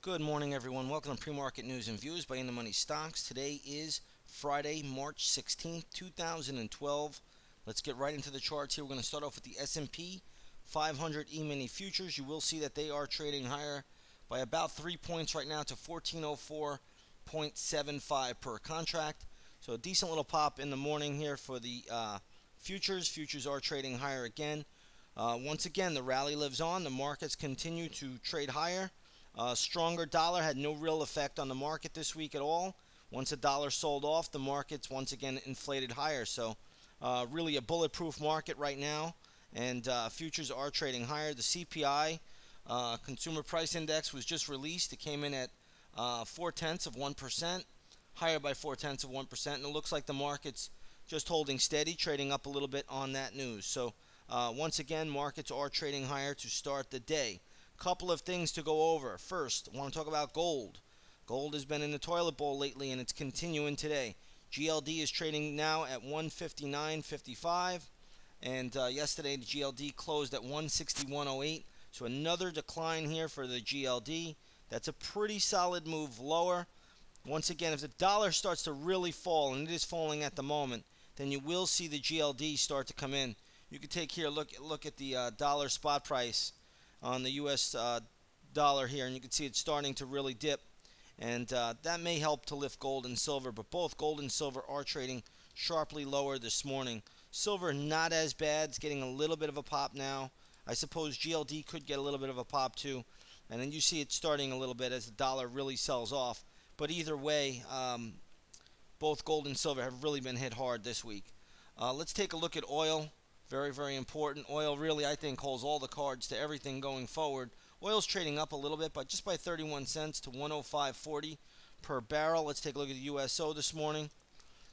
Good morning, everyone. Welcome to Pre-Market News and Views by In the Money Stocks. Today is Friday, March 16th, 2012. Let's get right into the charts here. We're going to start off with the S&P 500 E-mini futures. You will see that they are trading higher by about 3 points right now to 1404.75 per contract. So a decent little pop in the morning here for the futures. Futures are trading higher again. Once again, the rally lives on. The markets continue to trade higher. Stronger dollar had no real effect on the market this week at all. Once the dollar sold off, the markets once again inflated higher. So really a bulletproof market right now, and futures are trading higher. The CPI, Consumer Price Index, was just released. It came in at 0.4%, higher by 0.4%, and it looks like the market's just holding steady, trading up a little bit on that news. So once again, markets are trading higher to start the day. Couple of things to go over. First, I want to talk about gold. Gold has been in the toilet bowl lately, and it's continuing today. GLD is trading now at 159.55, and yesterday the GLD closed at 161.08. So another decline here for the GLD. That's a pretty solid move lower. Once again, if the dollar starts to really fall, and it is falling at the moment, then you will see the GLD start to come in. You can take here, look at the dollar spot price on the U.S. Dollar here, and you can see it's starting to really dip, and that may help to lift gold and silver, but both gold and silver are trading sharply lower this morning. Silver not as bad. It's getting a little bit of a pop now. I suppose GLD could get a little bit of a pop too, and then you see it starting a little bit as the dollar really sells off. But either way, both gold and silver have really been hit hard this week. Let's take a look at oil. Very, very important. Oil really, I think, holds all the cards to everything going forward. Oil's trading up a little bit, but just by 31 cents to 105.40 per barrel. Let's take a look at the USO this morning.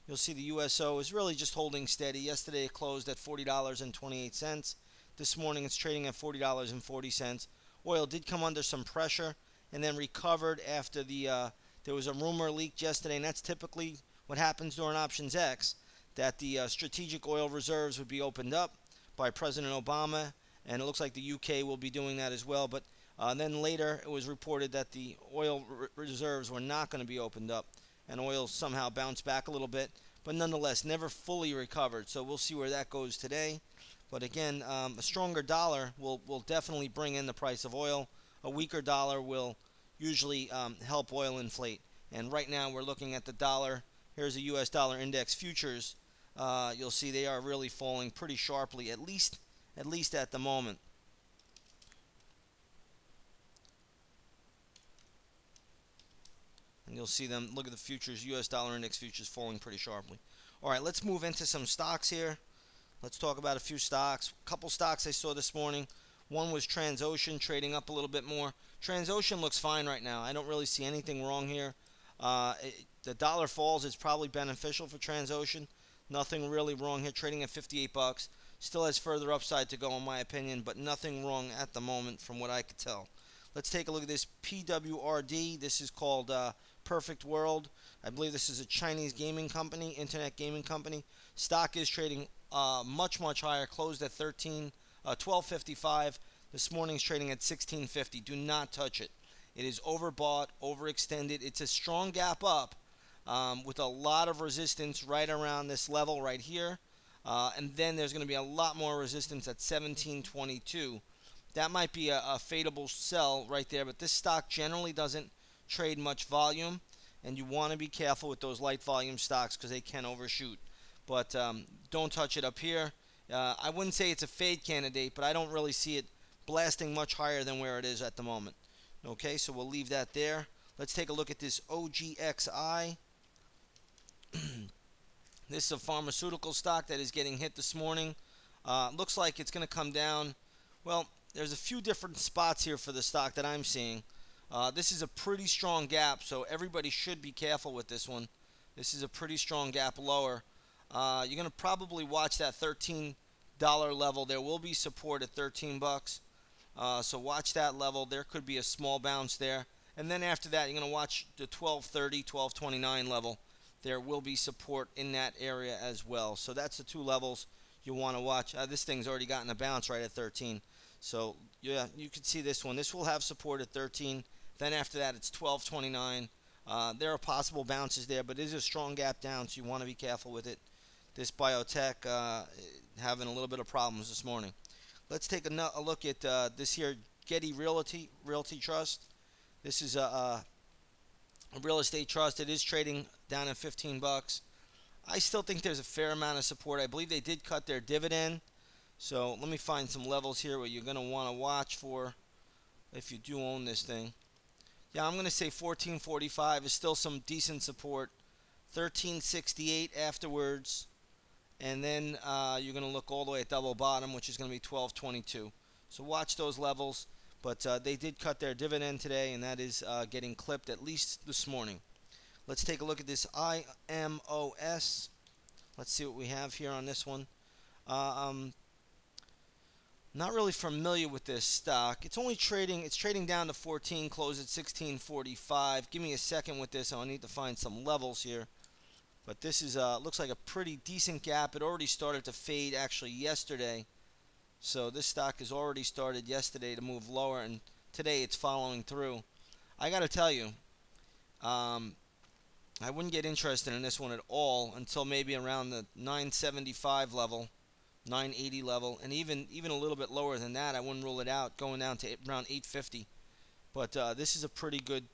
You'll see the USO is really just holding steady. Yesterday it closed at $40.28. This morning it's trading at $40.40. Oil did come under some pressure and then recovered after there was a rumor leaked yesterday, and that's typically what happens during Options X, that the strategic oil reserves would be opened up by President Obama, and it looks like the UK will be doing that as well. But then later it was reported that the oil reserves were not going to be opened up, and oil somehow bounced back a little bit, but nonetheless never fully recovered. So we'll see where that goes today. But again, a stronger dollar will definitely bring in the price of oil. A weaker dollar will usually help oil inflate. And right now we're looking at the dollar. Here's the U.S. dollar index futures. You'll see they are really falling pretty sharply, at least at the moment. And you'll see them, look at the futures, U.S. dollar index futures falling pretty sharply. All right, let's move into some stocks here. Let's talk about a few stocks. A couple stocks I saw this morning. One was Transocean, trading up a little bit more. Transocean looks fine right now. I don't really see anything wrong here. The dollar falls, it's probably beneficial for Transocean. Nothing really wrong here, trading at 58 bucks. Still has further upside to go in my opinion, but nothing wrong at the moment from what I could tell. Let's take a look at this PWRD. This is called Perfect World. I believe this is a Chinese gaming company, internet gaming company. Stock is trading much higher, closed at 12.55. This morning's trading at 16.50. Do not touch it. It is overbought, overextended. It's a strong gap up, with a lot of resistance right around this level right here. And then there's going to be a lot more resistance at 17.22. That might be a fadeable sell right there, but this stock generally doesn't trade much volume, and you want to be careful with those light volume stocks because they can overshoot. But don't touch it up here. I wouldn't say it's a fade candidate, but I don't really see it blasting much higher than where it is at the moment. Okay, so we'll leave that there. Let's take a look at this OGXI. This is a pharmaceutical stock that is getting hit this morning. Looks like it's going to come down. Well, there's a few different spots here for the stock that I'm seeing. This is a pretty strong gap, so everybody should be careful with this one. This is a pretty strong gap lower. You're going to probably watch that $13 level. There will be support at 13 bucks. So watch that level. There could be a small bounce there. And then after that, you're going to watch the 12.30, 12.29 level. There will be support in that area as well. So that's the two levels you want to watch. This thing's already gotten a bounce right at 13. So yeah, you can see this one. This will have support at 13. If Then after that, it's 12.29. There are possible bounces there, but it is a strong gap down, so you want to be careful with it. This biotech having a little bit of problems this morning. Let's take a look at this here Getty Realty Trust. This is a real estate trust. It is trading down at 15 bucks. I still think there's a fair amount of support. I believe they did cut their dividend. So let me find some levels here where you're going to want to watch for if you do own this thing. Yeah, I'm going to say 14.45 is still some decent support. 13.68 afterwards. And then you're going to look all the way at double bottom, which is going to be 12.22. So watch those levels. But they did cut their dividend today, and that is getting clipped at least this morning. Let's take a look at this IMOS. Let's see what we have here on this one. Not really familiar with this stock. It's trading down to 14, closed at 16.45. Give me a second with this. I'll need to find some levels here. But this is looks like a pretty decent gap. It already started to fade actually yesterday. So this stock has already started yesterday to move lower, and today it's following through. I got to tell you, I wouldn't get interested in this one at all until maybe around the 975 level, 980 level, and even a little bit lower than that. I wouldn't rule it out going down to around 850. But this is a pretty good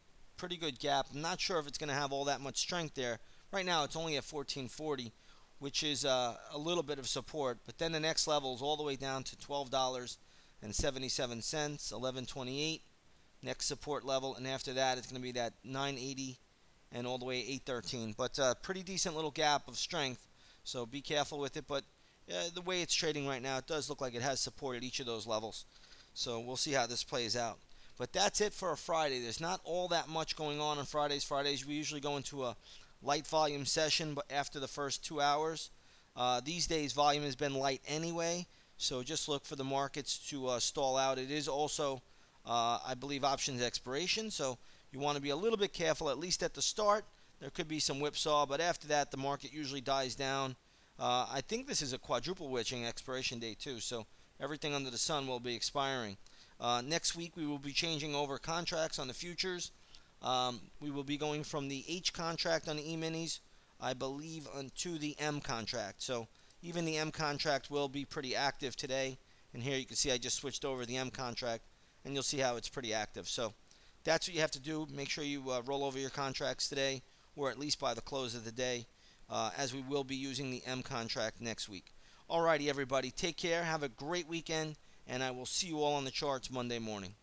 gap. I'm not sure if it's going to have all that much strength there. Right now it's only at 1440, which is a little bit of support. But then the next level is all the way down to $12.77, 11.28. Next support level, and after that it's going to be that 980 and all the way 813. But pretty decent little gap of strength, so be careful with it. But the way it's trading right now, it does look like it has supported each of those levels. So we'll see how this plays out. But that's it for a Friday. There's not all that much going on Fridays. Fridays we usually go into a light volume session, but after the first 2 hours. These days volume has been light anyway, so just look for the markets to stall out. It is also, I believe, options expiration, so you want to be a little bit careful, at least at the start. There could be some whipsaw, but after that the market usually dies down. I think this is a quadruple witching expiration date too, so everything under the sun will be expiring. Next week we will be changing over contracts on the futures. We will be going from the H contract on the E-minis, I believe, onto the M contract. So even the M contract will be pretty active today. And here you can see I just switched over the M contract, and you'll see how it's pretty active. So that's what you have to do. Make sure you roll over your contracts today, or at least by the close of the day, as we will be using the M contract next week. Alrighty, everybody. Take care. Have a great weekend, and I will see you all on the charts Monday morning.